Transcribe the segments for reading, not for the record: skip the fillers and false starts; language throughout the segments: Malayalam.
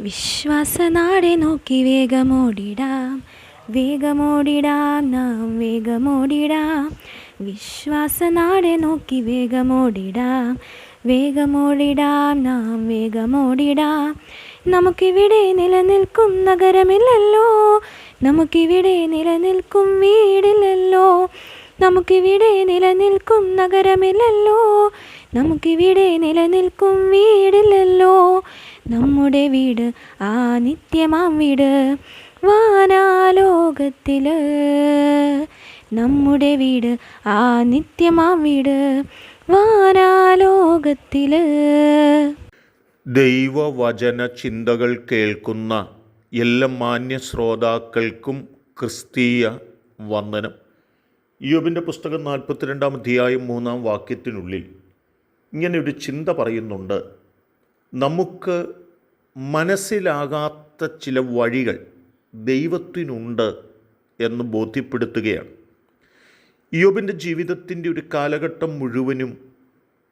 വിശ്വാസനാടെ നോക്കി വേഗമോടിടാം, വേഗമോടിടാം, നാം വേഗമോടിടാം. വിശ്വാസനാടെ നോക്കി വേഗമോടിടാം, വേഗമോടിടാം, നാം വേഗമോടിടാം. നമുക്കിവിടെ നിലനിൽക്കും നഗരമില്ലല്ലോ, നമുക്കിവിടെ നിലനിൽക്കും വീടില്ലല്ലോ. നമുക്കിവിടെ നിലനിൽക്കും നഗരമില്ലല്ലോ, നമുക്കിവിടെ നിലനിൽക്കും വീടില്ലല്ലോ. നമ്മുടെ വീട് ആ നിത്യമാം വീട് വാനാലോകത്തില്. നമ്മുടെ വീട് ആ നിത്യമാം വീട് വാനാലോകത്തില്. ദൈവവചന ചിന്തകൾ കേൾക്കുന്ന എല്ലാ മാന്യ ശ്രോതാക്കൾക്കും ക്രിസ്തീയ വന്ദനം. ഇയ്യോബിൻ്റെ പുസ്തകം 42 അധ്യായം 3 വാക്യത്തിനുള്ളിൽ ഇങ്ങനെ ഒരു ചിന്ത പറയുന്നുണ്ട്. നമുക്ക് മനസ്സിലാകാത്ത ചില വഴികൾ ദൈവത്തിനുണ്ട് എന്ന് ബോധ്യപ്പെടുത്തുകയാണ്. ഇയ്യോബിൻ്റെ ജീവിതത്തിൻ്റെ ഒരു കാലഘട്ടം മുഴുവനും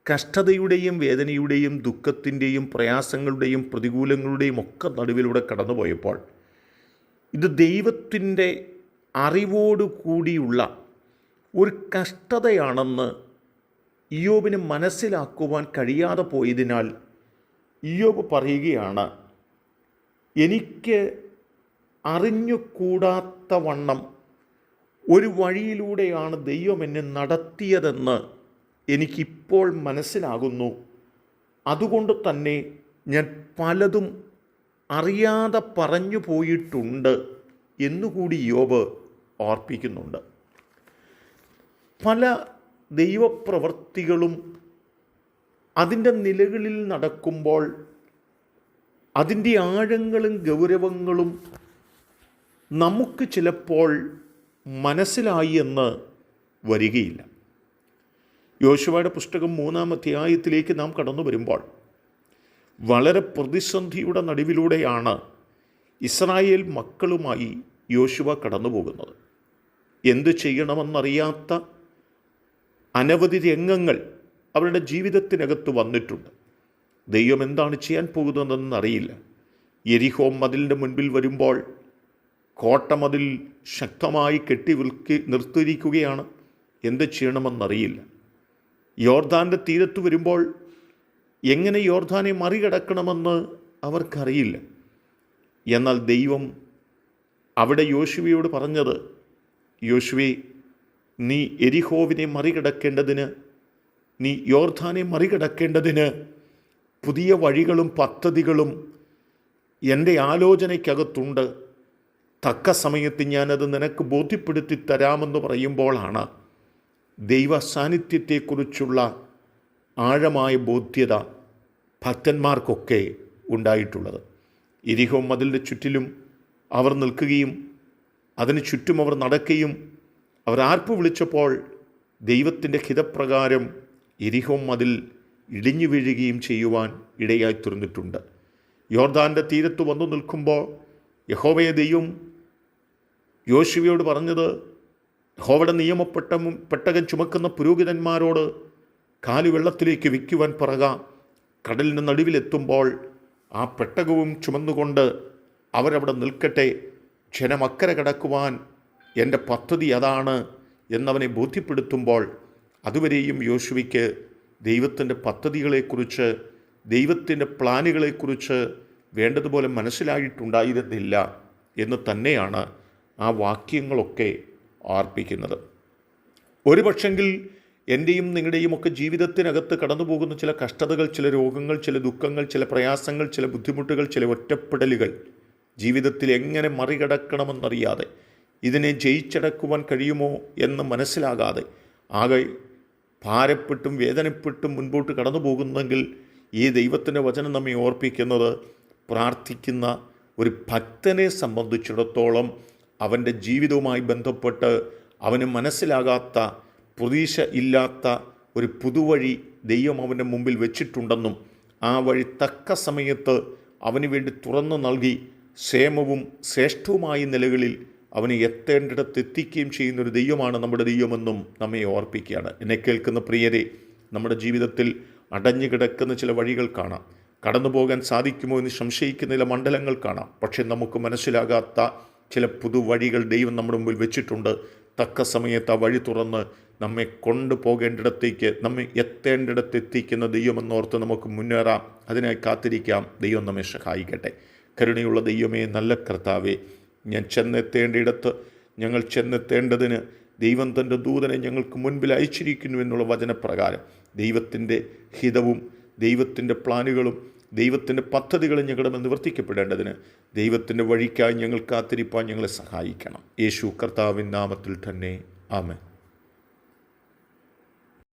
കഷ്ടതയുടെയും വേദനയുടെയും ദുഃഖത്തിൻ്റെയും പ്രയാസങ്ങളുടെയും പ്രതികൂലങ്ങളുടെയും ഒക്കെ നടുവിലൂടെ കടന്നുപോയപ്പോൾ ഇത് ദൈവത്തിൻ്റെ അറിവോടു കൂടിയുള്ള ഒരു കഷ്ടതയാണെന്ന് ഇയ്യോബിന് മനസ്സിലാക്കുവാൻ കഴിയാതെ പോയതിനാൽ ഇയ്യോബ് പറയുകയാണ്, എനിക്ക് അറിഞ്ഞുകൂടാത്ത വണ്ണം ഒരു വഴിയിലൂടെയാണ് ദൈവം എന്നെ നടത്തിയതെന്ന് എനിക്കിപ്പോൾ മനസ്സിലാകുന്നു. അതുകൊണ്ട് തന്നെ ഞാൻ പലതും അറിയാതെ പറഞ്ഞു പോയിട്ടുണ്ട് എന്നുകൂടി ഇയ്യോബ് ഓർപ്പിക്കുന്നുണ്ട്. പല ദൈവപ്രവൃത്തികളും അതിൻ്റെ നിലകളിൽ നടക്കുമ്പോൾ അതിൻ്റെ ആഴങ്ങളും ഗൗരവങ്ങളും നമുക്ക് ചിലപ്പോൾ മനസ്സിലായി എന്ന് വരികയില്ല. യോശുവയുടെ പുസ്തകം 3 അധ്യായത്തിലേക്ക് നാം കടന്നു വരുമ്പോൾ വളരെ പ്രതിസന്ധിയുടെ നടുവിലൂടെയാണ് ഇസ്രായേൽ മക്കളുമായി യോശുവ കടന്നു പോകുന്നത്. എന്തു ചെയ്യണമെന്നറിയാത്ത അനവധി രംഗങ്ങൾ അവരുടെ ജീവിതത്തിനകത്ത് വന്നിട്ടുണ്ട്. ദൈവം എന്താണ് ചെയ്യാൻ പോകുന്നതെന്ന് അറിയില്ല. യെരിഹോ മതിലിൻ്റെ മുൻപിൽ വരുമ്പോൾ കോട്ടമതിൽ ശക്തമായി നിർത്തിയിരിക്കുകയാണ്. എന്ത് ചെയ്യണമെന്നറിയില്ല. യോർദാൻ്റെ തീരത്ത് വരുമ്പോൾ എങ്ങനെ യോർദാനെ മറികടക്കണമെന്ന് അവർക്കറിയില്ല. എന്നാൽ ദൈവം അവിടെ യോശുവയോട് പറഞ്ഞത്, യോശുവേ, നീ യെരിഹോവിനെ മറികടക്കേണ്ടതിന്, നീ യോർദാനെ മറികടക്കേണ്ടതിന് പുതിയ വഴികളും പദ്ധതികളും എൻ്റെ ആലോചനയ്ക്കകത്തുണ്ട്. തക്ക സമയത്ത് ഞാനത് നിനക്ക് ബോധ്യപ്പെടുത്തി തരാമെന്ന് പറയുമ്പോഴാണ് ദൈവ സാന്നിധ്യത്തെക്കുറിച്ചുള്ള ആഴമായ ബോധ്യത ഭക്തന്മാർക്കൊക്കെ ഉണ്ടായിട്ടുള്ളത്. യെരിഹോ മതിലിൻ്റെ ചുറ്റിലും അവർ നിൽക്കുകയും അതിന് ചുറ്റും അവർ നടക്കുകയും അവർ ആർപ്പ് വിളിച്ചപ്പോൾ ദൈവത്തിൻ്റെ ഹിതപ്രകാരം യെരിഹോ മതിൽ ഇടിഞ്ഞു വീഴുകയും ചെയ്യുവാൻ ഇടയായി തീർന്നിട്ടുണ്ട്. യോർദാൻ്റെ തീരത്ത് വന്നു നിൽക്കുമ്പോൾ യഹോവയെ ദൈവം യോശുവയോട് പറഞ്ഞത്, യഹോവയുടെ പെട്ടകം ചുമക്കുന്ന പുരോഹിതന്മാരോട് കാല് വെള്ളത്തിലേക്ക് വയ്ക്കുവാൻ പറക. കടലിൻ്റെ നടുവിലെത്തുമ്പോൾ ആ പെട്ടകവും ചുമന്നുകൊണ്ട് അവരവിടെ നിൽക്കട്ടെ. ജനമക്കരെ കടക്കുവാൻ എൻ്റെ പദ്ധതി അതാണ് എന്നവനെ ബോധ്യപ്പെടുത്തുമ്പോൾ അതുവരെയും യോശുവയ്ക്ക് ദൈവത്തിൻ്റെ പദ്ധതികളെക്കുറിച്ച്, ദൈവത്തിൻ്റെ പ്ലാനുകളെക്കുറിച്ച് വേണ്ടതുപോലെ മനസ്സിലായിട്ടുണ്ടായിരുന്നില്ല എന്ന് തന്നെയാണ് ആ വാക്യങ്ങളൊക്കെ ഓർപ്പിക്കുന്നത്. ഒരു പക്ഷെങ്കിൽ എൻ്റെയും നിങ്ങളുടെയും ഒക്കെ ജീവിതത്തിനകത്ത് കടന്നു പോകുന്ന ചില കഷ്ടതകൾ, ചില രോഗങ്ങൾ, ചില ദുഃഖങ്ങൾ, ചില പ്രയാസങ്ങൾ, ചില ബുദ്ധിമുട്ടുകൾ, ചില ഒറ്റപ്പെടലുകൾ ജീവിതത്തിൽ എങ്ങനെ മറികടക്കണമെന്നറിയാതെ, ഇതിനെ ജയിച്ചടക്കുവാൻ കഴിയുമോ എന്ന് മനസ്സിലാകാതെ ആകെ ഭാരപ്പെട്ടും വേദനപ്പെട്ടും മുൻപോട്ട് കടന്നു പോകുന്നെങ്കിൽ ഈ ദൈവത്തിൻ്റെ വചനം നമ്മെ ഓർപ്പിക്കുന്നത്, പ്രാർത്ഥിക്കുന്ന ഒരു ഭക്തനെ സംബന്ധിച്ചിടത്തോളം അവൻ്റെ ജീവിതവുമായി ബന്ധപ്പെട്ട് അവന് മനസ്സിലാകാത്ത, പ്രതീക്ഷ ഇല്ലാത്ത ഒരു പുതുവഴി ദൈവം അവൻ്റെ മുമ്പിൽ വെച്ചിട്ടുണ്ടെന്നും ആ വഴി തക്ക സമയത്ത് അവന് വേണ്ടി തുറന്നു നൽകി ക്ഷേമവും ശ്രേഷ്ഠവുമായ നിലകളിൽ അവനെ എത്തേണ്ടിടത്ത് എത്തിക്കുകയും ചെയ്യുന്നൊരു ദൈവമാണ് നമ്മുടെ ദൈവമെന്നും നമ്മെ ഓർപ്പിക്കുകയാണ്. എന്നെ കേൾക്കുന്ന പ്രിയരെ, നമ്മുടെ ജീവിതത്തിൽ അടഞ്ഞു കിടക്കുന്ന ചില വഴികൾ കാണാം. കടന്നു പോകാൻ സാധിക്കുമോ എന്ന് സംശയിക്കുന്ന ചില മണ്ഡലങ്ങൾ കാണാം. പക്ഷെ നമുക്ക് മനസ്സിലാകാത്ത ചില പുതുവഴികൾ ദൈവം നമ്മുടെ മുമ്പിൽ വെച്ചിട്ടുണ്ട്. തക്ക സമയത്ത് ആ വഴി തുറന്ന് നമ്മെ കൊണ്ടുപോകേണ്ടിടത്തേക്ക്, നമ്മെ എത്തേണ്ടിടത്ത് എത്തിക്കുന്ന ദൈവമെന്നോർത്ത് നമുക്ക് മുന്നേറാം. അതിനായി കാത്തിരിക്കാം. ദൈവം നമ്മെ സഹായിക്കട്ടെ. കരുണയുള്ള ദൈവമേ, നല്ല കർത്താവേ, ഞാൻ ചെന്നെത്തേണ്ടിടത്ത് ഞങ്ങൾ ചെന്നെത്തേണ്ടതിന് ദൈവം തൻ്റെ ദൂതനെ ഞങ്ങൾക്ക് മുൻപിൽ അയച്ചിരിക്കുന്നു എന്നുള്ള വചനപ്രകാരം ദൈവത്തിൻ്റെ ഹിതവും ദൈവത്തിൻ്റെ പ്ലാനുകളും ദൈവത്തിൻ്റെ പദ്ധതികളും ഞങ്ങളുടെ നിവർത്തിക്കപ്പെടേണ്ടതിന് ദൈവത്തിൻ്റെ വഴിക്കായി ഞങ്ങൾ കാത്തിരിപ്പാൻ ഞങ്ങളെ സഹായിക്കണം. യേശു കർത്താവിൻ നാമത്തിൽ തന്നെ ആമേൻ.